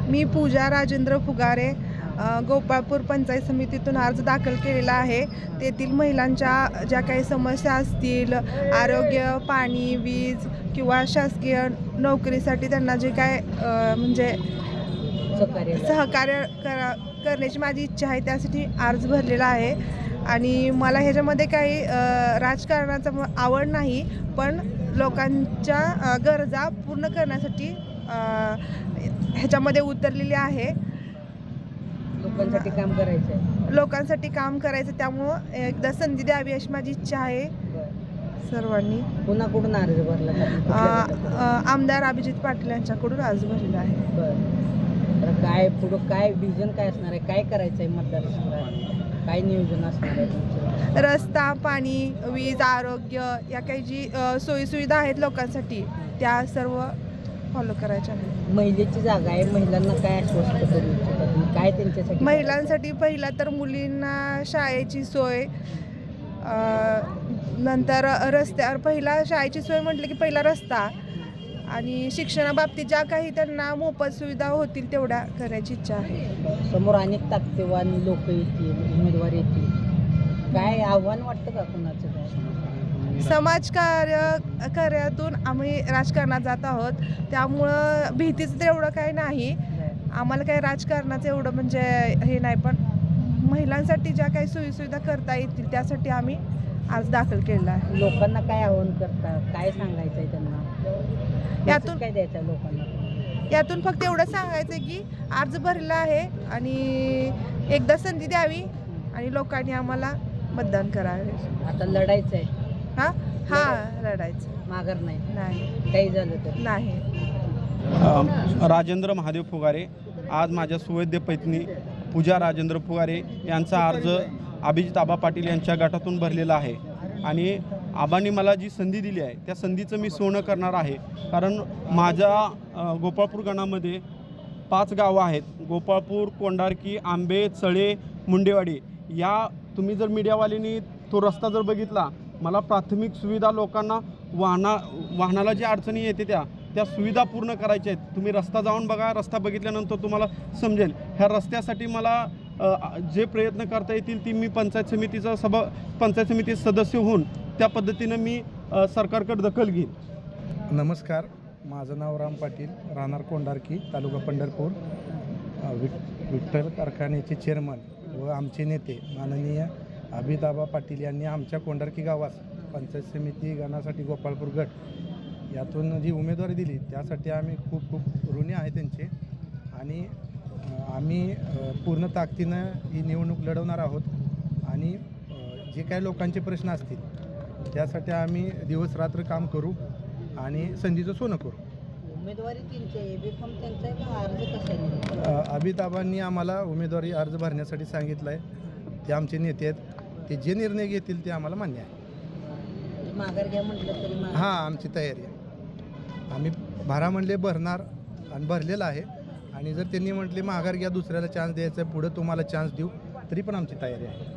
मी पूजा राजेंद्र फुगारे गोपाळपूर पंचायत समितीतून अर्ज दाखल केलेला आहे. तेथील महिलांच्या ज्या काही समस्या असतील, आरोग्य, पाणी, वीज किंवा शासकीय नोकरीसाठी त्यांना जे काय म्हणजे सहकार्य करण्याची माझी इच्छा आहे, त्यासाठी अर्ज भरलेला आहे. आणि मला ह्याच्यामध्ये काही राजकारणाचा आवड नाही, पण लोकांच्या गरजा पूर्ण करण्यासाठी ह्याच्यामध्ये उतरलेली आहे. लोकांसाठी काम करायचं आहे. लोकांसाठी काम करायचं, त्यामुळं एकदा संधी द्यावी अशी माझी इच्छा आहे सर्वांनी. कुणाकडून अर्ज भरला? आमदार अभिजित पाटील यांच्याकडून अर्ज भरलेला आहे. तर काय पुढं काय विजन काय असणार आहे? काय करायचं आहे मतदारसंघात? काय नियोजन असणार आहे तुमचं? रस्ता, पाणी, वीज, आरोग्य या काही जी सोयीसुविधा आहेत लोकांसाठी, त्या सर्व फॉलो करायच्या आहेत. महिलेची जागा आहे, महिलांना काय आश्वस्त करू इच्छिता तुम्ही? काय त्यांच्यासाठी? महिलांसाठी पहिला तर मुलींना शाळेची सोय, नंतर रस्त्यावर पहिला शाळेची सोय म्हटलं की पहिला रस्ता, आणि शिक्षणाबाबतीत ज्या काही त्यांना मोफत सुविधा होतील तेवढ्या करायची इच्छा आहे. समोर अनेक ताकदीवान लोक येतील, उमेदवार येतील, काय आव्हान वाटतं का कुणाचं? काय समाजकार्यातून आम्ही राजकारणात जात आहोत, त्यामुळं भीतीचं तर एवढं काही नाही आम्हाला. काही राजकारणाचं एवढं म्हणजे हे नाही, पण महिलांसाठी ज्या काही सोयीसुविधा करता येतील त्यासाठी आम्ही आज दाखल केलेला आहे. लोकांना काय आव्हान करता? काय सांगायचं आहे त्यांना? यातून काय द्यायचं लोकांना? यातून फक्त एवढं सांगायचं आहे की अर्ज भरला आहे आणि एकदा संधी द्यावी आणि लोकांनी आम्हाला मतदान करावे. आता लढायचं आहे. लढायचं, माघार नाही, काही झालं तर नाही. राजेंद्र महादेव फुगारे. आज माझ्या सुवैद्य पत्नी पूजा राजेंद्र फुगारे यांचा अर्ज अभिजित आबा पाटील यांच्या गटातून भरलेला आहे. आणि आबांनी मला जी संधी दिली आहे त्या संधीचं मी सोनं करणार आहे. कारण माझ्या गोपाळपूर गणामध्ये 5 गावं आहेत. गोपाळपूर, कोंडारकी, आंबे, चळे, मुंडेवाडी. या तुम्ही जर मीडियावाल्यांनी तो रस्ता जर बघितला, मला प्राथमिक सुविधा लोकांना वाहनाला जी अडचणी येते त्या सुविधा पूर्ण करायच्या आहेत. तुम्ही रस्ता जाऊन बघा, रस्ता बघितल्यानंतर तुम्हाला समजेल. ह्या रस्त्यासाठी मला जे प्रयत्न करता येतील ती मी पंचायत समितीचं सदस्य होऊन त्या पद्धतीनं मी सरकारकडे दखल घेईन. नमस्कार, माझं नाव राम पाटील, राहणार कोंडारकी, तालुका पंढरपूर. विठ्ठल कारखान्याचे चेअरमन व आमचे नेते माननीय अभिदाबा पाटील यांनी आमच्या कोंडारकी गावास पंचायत समिती गणासाठी गोपाळपूर गट यातून जी उमेदवारी दिली त्यासाठी आम्ही खूप खूप ऋणी आहे त्यांचे. आणि आम्ही पूर्ण ताकदीनं ही निवडणूक लढवणार आहोत. आणि जे काही लोकांचे प्रश्न असतील त्यासाठी आम्ही दिवस रात्र काम करू आणि संधीचं सोनं करू. उमेदवारी त्यांचा अर्ज कसा? अभिदाबांनी आम्हाला उमेदवारी अर्ज भरण्यासाठी सांगितलं आहे. ते आमचे नेते आहेत, ते जे निर्णय घेतील ते आम्हाला मान्य आहे. माघार घ्या म्हटलं तरी? हां, आमची तयारी आहे. आम्ही भरा म्हणले भरणार आणि भरलेलं आहे. आणि जर त्यांनी म्हटले माघार घ्या, दुसऱ्याला चान्स द्यायचा आहे, पुढं तुम्हाला चान्स देऊ, तरी पण आमची तयारी आहे.